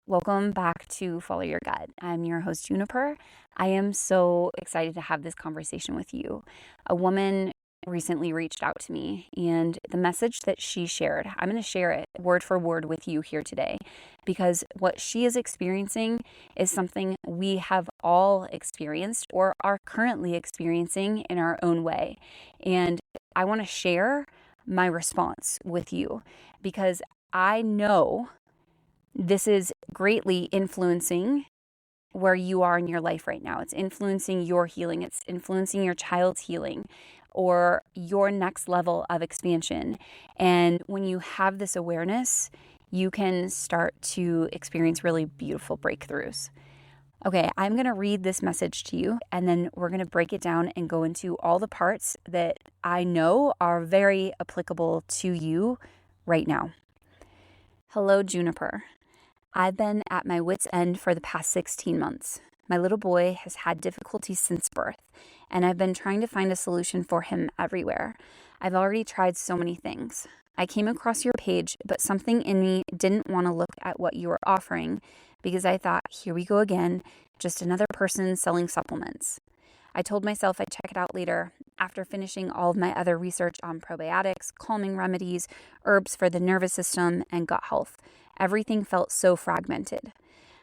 Welcome back to Follow Your Gut. I'm your host, Juniper. I am so excited to have this conversation with you. A woman recently reached out to me, and the message that she shared, I'm going to share it word for word with you here today, because what she is experiencing is something we have all experienced or are currently experiencing in our own way. And I want to share my response with you because I know this is greatly influencing where you are in your life right now. It's influencing your healing. It's influencing your child's healing or your next level of expansion. And when you have this awareness, you can start to experience really beautiful breakthroughs. Okay, I'm going to read this message to you, and then we're going to break it down and go into all the parts that I know are very applicable to you right now. Hello, Juniper. I've been at my wit's end for the past 16 months. My little boy has had difficulties since birth, and I've been trying to find a solution for him everywhere. I've already tried so many things. I came across your page, but something in me didn't want to look at what you were offering because I thought, here we go again, just another person selling supplements. I told myself I'd check it out later after finishing all of my other research on probiotics, calming remedies, herbs for the nervous system, and gut health. Everything felt so fragmented.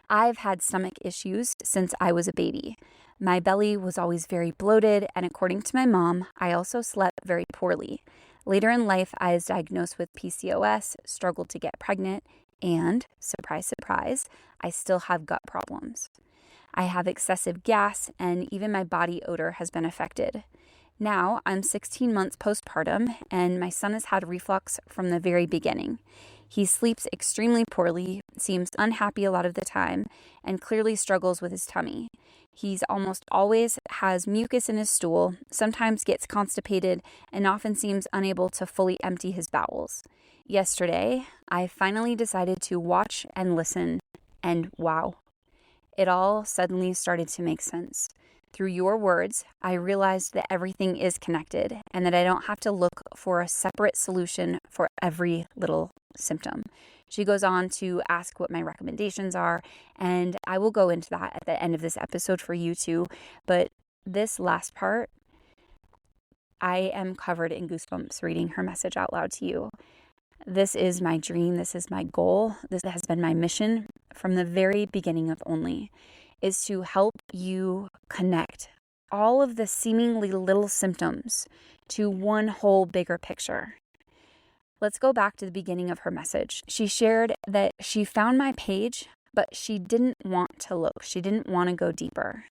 I've had stomach issues since I was a baby. My belly was always very bloated, and according to my mom, I also slept very poorly. Later in life, I was diagnosed with PCOS, struggled to get pregnant, and, surprise, surprise, I still have gut problems. I have excessive gas, and even my body odor has been affected. Now, I'm 16 months postpartum, and my son has had reflux from the very beginning. He sleeps extremely poorly, seems unhappy a lot of the time, and clearly struggles with his tummy. He's almost always has mucus in his stool, sometimes gets constipated, and often seems unable to fully empty his bowels. Yesterday, I finally decided to watch and listen, and wow, it all suddenly started to make sense. Through your words, I realized that everything is connected and that I don't have to look for a separate solution for every little symptom. She goes on to ask what my recommendations are, and I will go into that at the end of this episode for you too. But this last part, I am covered in goosebumps reading her message out loud to you. This is my dream. This is my goal. This has been my mission from the very beginning of Only, is to help you connect all of the seemingly little symptoms to one whole bigger picture. Let's go back to the beginning of her message. She shared that she found my page, but she didn't want to look. She didn't want to go deeper.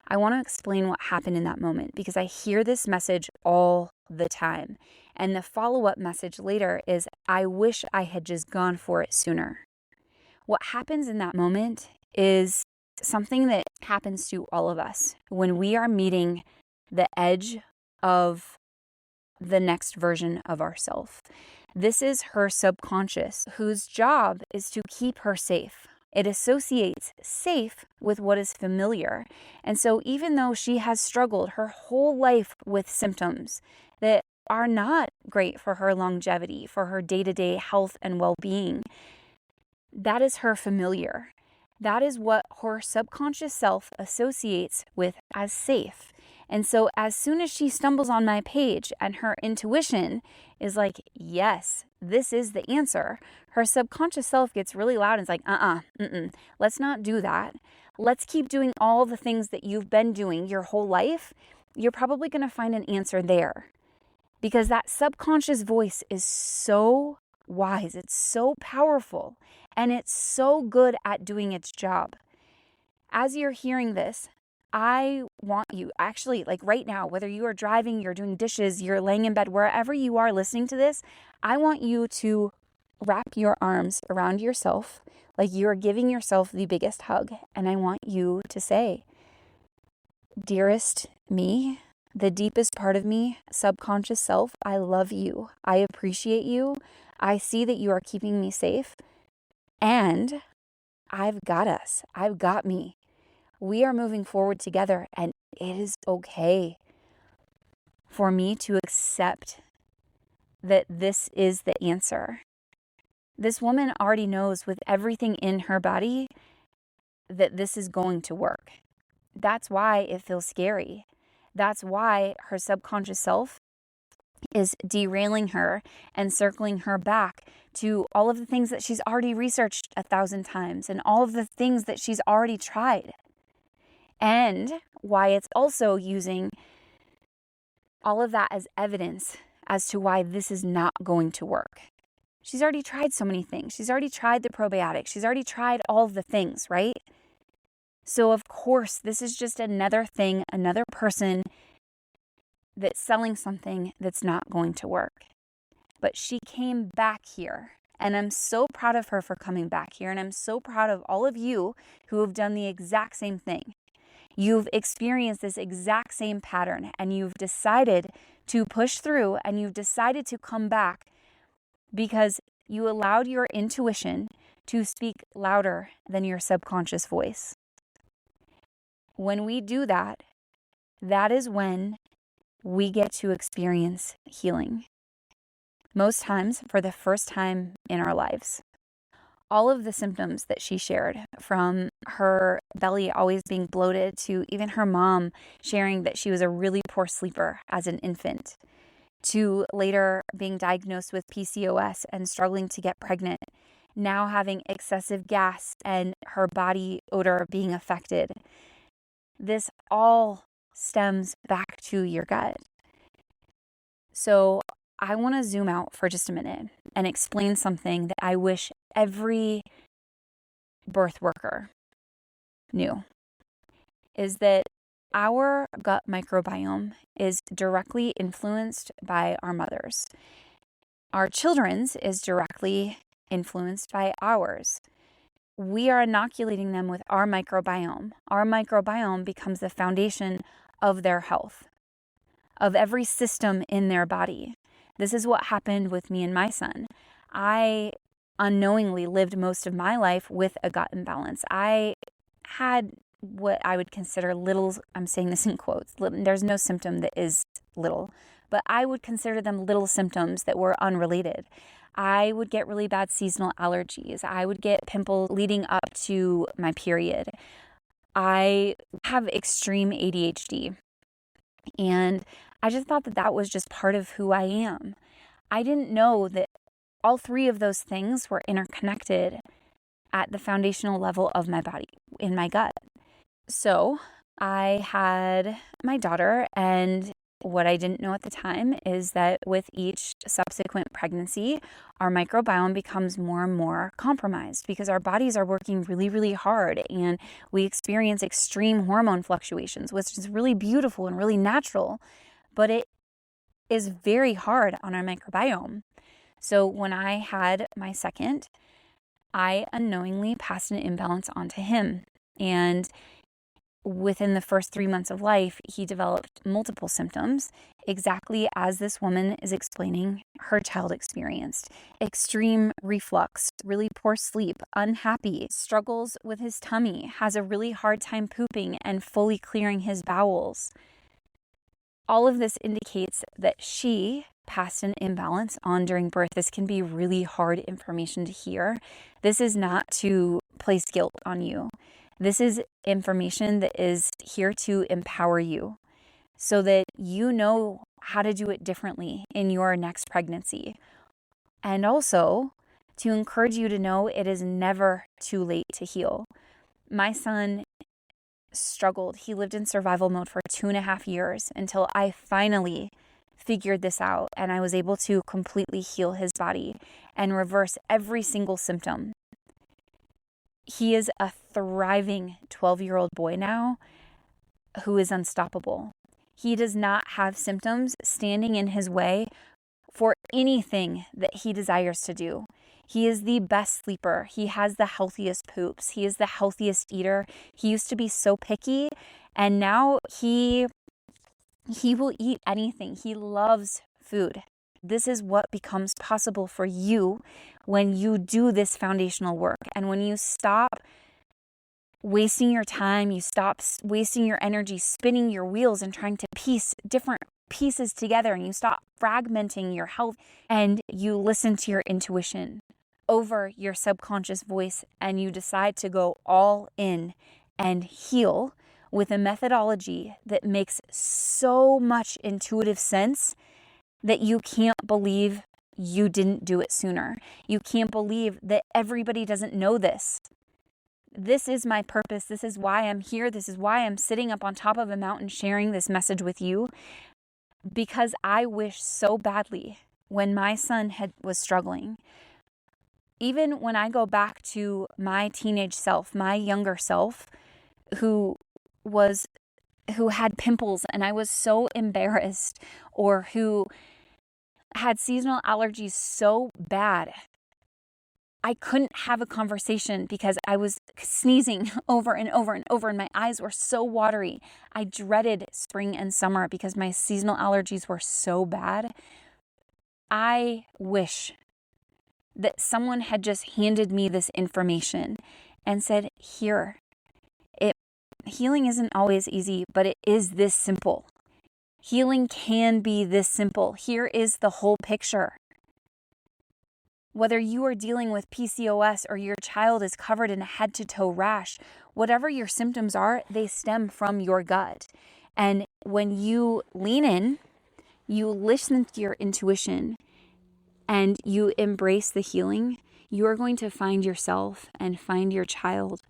I want to explain what happened in that moment because I hear this message all the time. And the follow-up message later is, I wish I had just gone for it sooner. What happens in that moment is something that happens to all of us when we are meeting the edge of the next version of ourselves. This is her subconscious, whose job is to keep her safe. It associates safe with what is familiar. And so even though she has struggled her whole life with symptoms that are not great for her longevity, for her day-to-day health and well-being, that is her familiar. That is what her subconscious self associates with as safe. And so as soon as she stumbles on my page and her intuition is like, yes, this is the answer, her subconscious self gets really loud and is like, let's not do that. Let's keep doing all the things that you've been doing your whole life. You're probably going to find an answer there because that subconscious voice is so wise. It's so powerful, and it's so good at doing its job. As you're hearing this, I want you, actually, like right now, whether you are driving, you're doing dishes, you're laying in bed, wherever you are listening to this, I want you to wrap your arms around yourself like you are giving yourself the biggest hug. And I want you to say, dearest me, the deepest part of me, subconscious self, I love you. I appreciate you. I see that you are keeping me safe. And I've got us. I've got me. We are moving forward together, and it is okay for me to accept that this is the answer. This woman already knows with everything in her body that this is going to work. That's why it feels scary. That's why her subconscious self is derailing her and circling her back to all of the things that she's already researched 1,000 times and all of the things that she's already tried. And why it's also using all of that as evidence as to why this is not going to work. She's already tried so many things. She's already tried the probiotics. She's already tried all of the things, right? So of course, this is just another thing, another person that's selling something that's not going to work. But she came back here, and I'm so proud of her for coming back here, and I'm so proud of all of you who have done the exact same thing. You've experienced this exact same pattern, and you've decided to push through, and you've decided to come back because you allowed your intuition to speak louder than your subconscious voice. When we do that, that is when we get to experience healing. Most times for the first time in our lives. All of the symptoms that she shared, from her belly always being bloated to even her mom sharing that she was a really poor sleeper as an infant, to later being diagnosed with PCOS and struggling to get pregnant, now having excessive gas and her body odor being affected. This all stems back to your gut. So I want to zoom out for just a minute and explain something that I wish every birth worker knew, is that our gut microbiome is directly influenced by our mothers. Our children's is directly influenced by ours. We are inoculating them with our microbiome. Our microbiome becomes the foundation of their health, of every system in their body. This is what happened with me and my son. I unknowingly lived most of my life with a gut imbalance. I had what I would consider little, I'm saying this in quotes, there's no symptom that is little, but I would consider them little symptoms that were unrelated. I would get really bad seasonal allergies. I would get pimples leading up to my period. I have extreme ADHD. And I just thought that that was just part of who I am. I didn't know that all three of those things were interconnected at the foundational level of my body, in my gut. So I had my daughter, and what I didn't know at the time is that with each subsequent pregnancy, our microbiome becomes more and more compromised because our bodies are working really, really hard, and we experience extreme hormone fluctuations, which is really beautiful and really natural, but it is very hard on our microbiome. So when I had my second, I unknowingly passed an imbalance onto him, and within the first 3 months of life, he developed multiple symptoms, exactly as this woman is explaining her child experienced. Extreme reflux, really poor sleep, unhappy, struggles with his tummy, has a really hard time pooping and fully clearing his bowels. All of this indicates that she passed an imbalance on during birth. This can be really hard information to hear. This is not to place guilt on you. This is information that is here to empower you so that you know how to do it differently in your next pregnancy. And also to encourage you to know it is never too late to heal. My son struggled. He lived in survival mode for 2.5 years until I finally figured this out and I was able to completely heal his body and reverse every single symptom. He is a thriving 12-year-old boy now who is unstoppable. He does not have symptoms standing in his way for anything that he desires to do. He is the best sleeper. He has the healthiest poops. He is the healthiest eater. He used to be so picky, and now he will eat anything. He loves food. This is what becomes possible for you when you do this foundational work. And when you stop wasting your time, you stop wasting your energy spinning your wheels and trying to piece different pieces together, and you stop fragmenting your health and you listen to your intuition. over your subconscious voice and you decide to go all in and heal with a methodology that makes so much intuitive sense that you can't believe you didn't do it sooner. You can't believe that everybody doesn't know this. This is my purpose. This is why I'm here. This is why I'm sitting up on top of a mountain sharing this message with you, because I wish so badly when my son was struggling. Even when I go back to my teenage self, my younger self, who had pimples and I was so embarrassed, or who had seasonal allergies so bad, I couldn't have a conversation because I was sneezing over and over and over and my eyes were so watery. I dreaded spring and summer because my seasonal allergies were so bad. I wish that someone had just handed me this information and said, here, healing isn't always easy, but it is this simple. Healing can be this simple. Here is the whole picture. Whether you are dealing with PCOS or your child is covered in a head-to-toe rash, whatever your symptoms are, they stem from your gut. And when you lean in, you listen to your intuition, and you embrace the healing, you are going to find yourself and find your child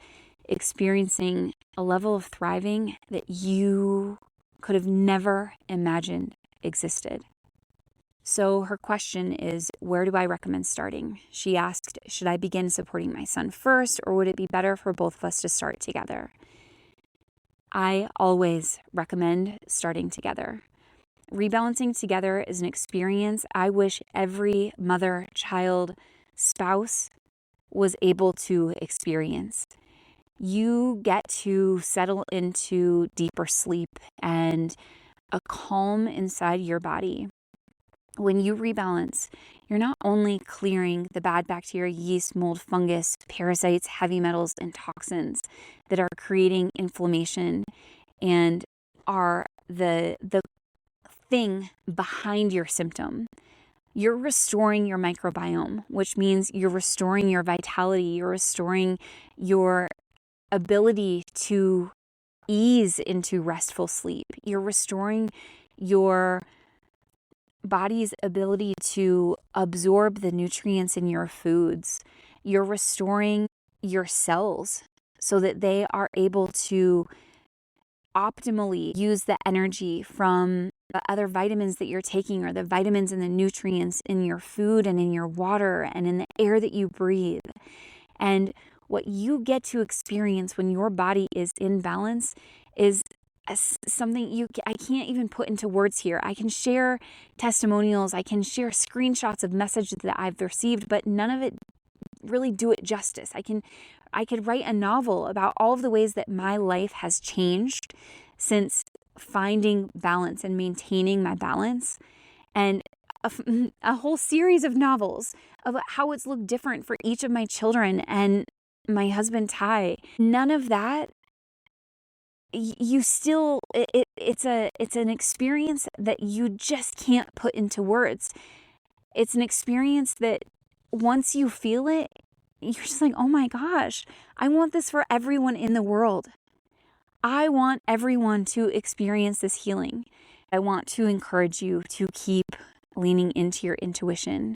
experiencing a level of thriving that you could have never imagined existed. So her question is, where do I recommend starting? She asked, should I begin supporting my son first, or would it be better for both of us to start together? I always recommend starting together. Rebalancing together is an experience I wish every mother, child, spouse was able to experience. You get to settle into deeper sleep and a calm inside your body. When you rebalance, you're not only clearing the bad bacteria, yeast, mold, fungus, parasites, heavy metals, and toxins that are creating inflammation and are the thing behind your symptom. You're restoring your microbiome, which means you're restoring your vitality, you're restoring your ability to ease into restful sleep. You're restoring your body's ability to absorb the nutrients in your foods. You're restoring your cells so that they are able to optimally use the energy from the other vitamins that you're taking, or the vitamins and the nutrients in your food and in your water and in the air that you breathe. And what you get to experience when your body is in balance is something I can't even put into words here. I can share testimonials, I can share screenshots of messages that I've received, but none of it really do it justice. I could write a novel about all of the ways that my life has changed since finding balance and maintaining my balance, and a whole series of novels about how it's looked different for each of my children and my husband Ty. None of that. It's an experience that you just can't put into words. It's an experience that once you feel it, you're just like, oh my gosh, I want this for everyone in the world. I want everyone to experience this healing. I want to encourage you to keep leaning into your intuition.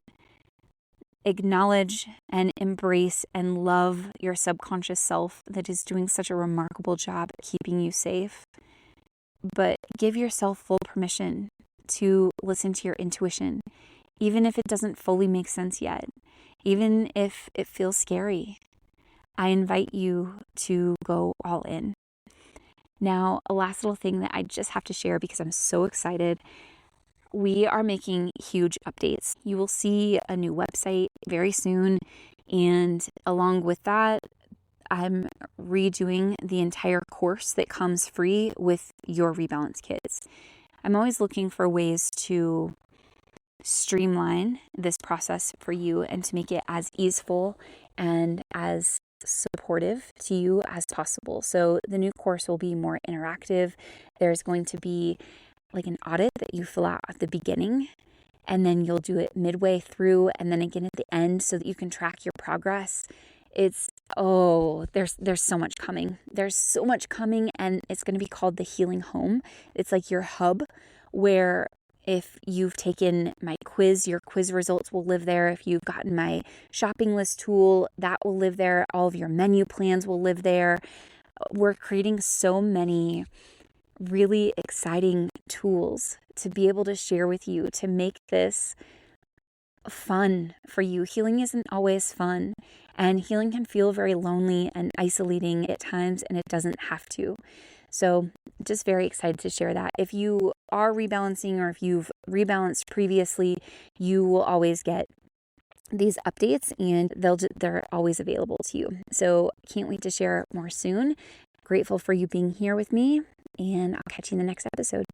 Acknowledge and embrace and love your subconscious self that is doing such a remarkable job at keeping you safe. But give yourself full permission to listen to your intuition, even if it doesn't fully make sense yet, even if it feels scary. I invite you to go all in. Now, a last little thing that I just have to share because I'm so excited. We are making huge updates. You will see a new website very soon. And along with that, I'm redoing the entire course that comes free with your rebalance kits. I'm always looking for ways to streamline this process for you and to make it as easeful and as supportive to you as possible. So the new course will be more interactive. There's going to be like an audit that you fill out at the beginning, and then you'll do it midway through and then again at the end so that you can track your progress. There's so much coming. There's so much coming, and it's going to be called the Healing Home. It's like your hub where if you've taken my quiz, your quiz results will live there. If you've gotten my shopping list tool, that will live there. All of your menu plans will live there. We're creating so many really exciting tools to be able to share with you to make this fun for you. Healing isn't always fun, and healing can feel very lonely and isolating at times, and it doesn't have to. So just very excited to share that. If you are rebalancing or if you've rebalanced previously, you will always get these updates, and they're always available to you. So can't wait to share more soon. Grateful for you being here with me, and I'll catch you in the next episode.